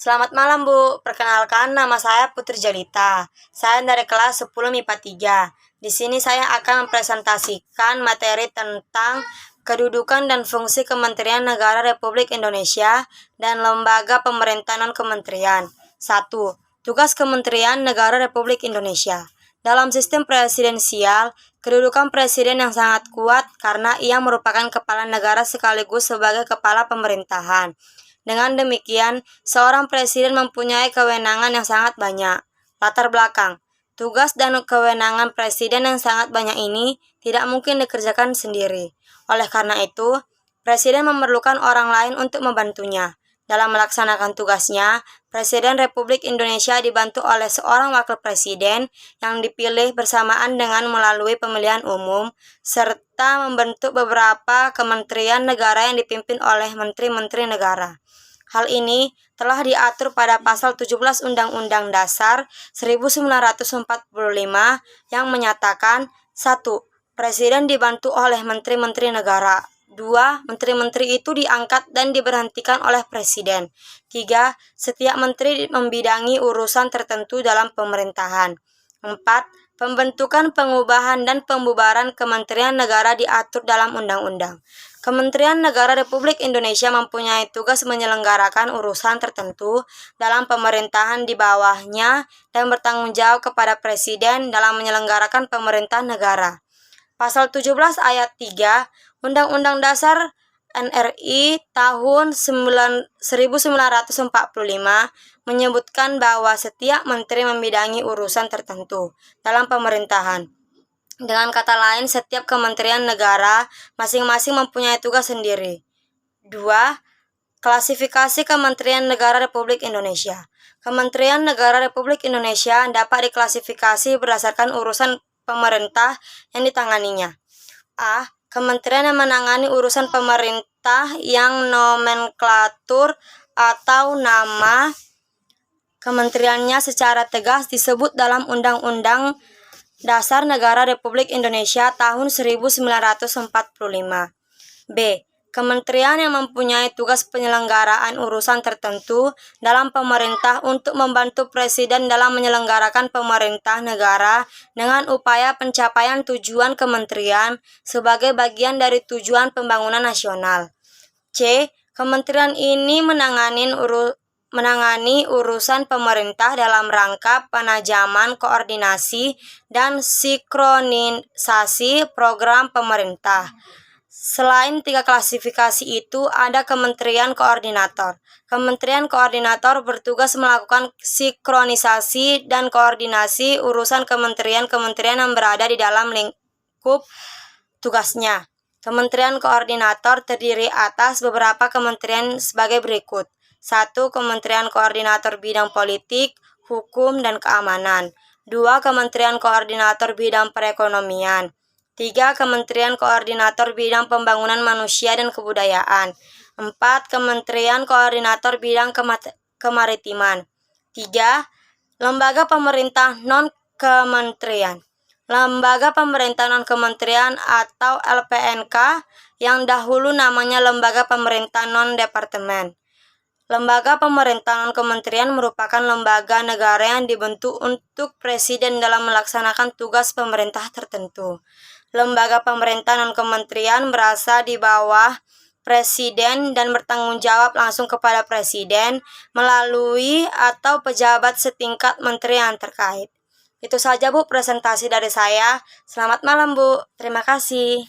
Selamat malam Bu, perkenalkan nama saya Putri Jelita. Saya dari kelas 10 MIPA 3. Di sini saya akan mempresentasikan materi tentang kedudukan dan fungsi Kementerian Negara Republik Indonesia dan lembaga pemerintah non-kementerian. 1. Tugas Kementerian Negara Republik Indonesia. Dalam sistem presidensial, kedudukan presiden yang sangat kuat karena ia merupakan kepala negara sekaligus sebagai kepala pemerintahan. Dengan demikian, seorang presiden mempunyai kewenangan yang sangat banyak. Latar belakang, tugas dan kewenangan presiden yang sangat banyak ini tidak mungkin dikerjakan sendiri. Oleh karena itu, presiden memerlukan orang lain untuk membantunya. Dalam melaksanakan tugasnya, Presiden Republik Indonesia dibantu oleh seorang wakil presiden yang dipilih bersamaan dengan melalui pemilihan umum, serta membentuk beberapa kementerian negara yang dipimpin oleh menteri-menteri negara. Hal ini telah diatur pada pasal 17 Undang-Undang Dasar 1945 yang menyatakan 1. Presiden dibantu oleh menteri-menteri negara. 2. Menteri-menteri itu diangkat dan diberhentikan oleh Presiden. 3. Setiap menteri membidangi urusan tertentu dalam pemerintahan. 4. Pembentukan, pengubahan, dan pembubaran kementerian negara diatur dalam undang-undang. Kementerian Negara Republik Indonesia mempunyai tugas menyelenggarakan urusan tertentu dalam pemerintahan di bawahnya dan bertanggung jawab kepada Presiden dalam menyelenggarakan pemerintahan negara. Pasal 17 ayat 3 Undang-Undang Dasar NRI tahun 1945 menyebutkan bahwa setiap menteri membidangi urusan tertentu dalam pemerintahan. Dengan kata lain, setiap kementerian negara masing-masing mempunyai tugas sendiri. 2. Klasifikasi Kementerian Negara Republik Indonesia. Kementerian Negara Republik Indonesia dapat diklasifikasi berdasarkan urusan pemerintah yang ditanganinya. A. Kementerian yang menangani urusan pemerintah yang nomenklatur atau nama kementeriannya secara tegas disebut dalam Undang-Undang Dasar Negara Republik Indonesia tahun 1945. B. Kementerian yang mempunyai tugas penyelenggaraan urusan tertentu dalam pemerintah untuk membantu Presiden dalam menyelenggarakan pemerintah negara dengan upaya pencapaian tujuan kementerian sebagai bagian dari tujuan pembangunan nasional. C. Kementerian ini menangani urusan pemerintah dalam rangka penajaman koordinasi dan sinkronisasi program pemerintah. Selain 3 klasifikasi itu, ada Kementerian Koordinator. Kementerian Koordinator bertugas melakukan sinkronisasi dan koordinasi urusan kementerian-kementerian yang berada di dalam lingkup tugasnya. Kementerian Koordinator terdiri atas beberapa kementerian sebagai berikut. 1. Kementerian Koordinator Bidang Politik, Hukum, dan Keamanan. 2. Kementerian Koordinator Bidang Perekonomian. 3. Kementerian Koordinator Bidang Pembangunan Manusia dan Kebudayaan. 4. Kementerian Koordinator Bidang Kemaritiman. 3. Lembaga Pemerintah Non-Kementerian. Lembaga Pemerintah Non-Kementerian atau LPNK yang dahulu namanya Lembaga Pemerintah Non-Departemen. Lembaga pemerintah non-kementerian merupakan lembaga negara yang dibentuk untuk presiden dalam melaksanakan tugas pemerintah tertentu. Lembaga pemerintah non-kementerian berasa di bawah presiden dan bertanggung jawab langsung kepada presiden melalui atau pejabat setingkat menteri yang terkait. Itu saja Bu presentasi dari saya. Selamat malam Bu. Terima kasih.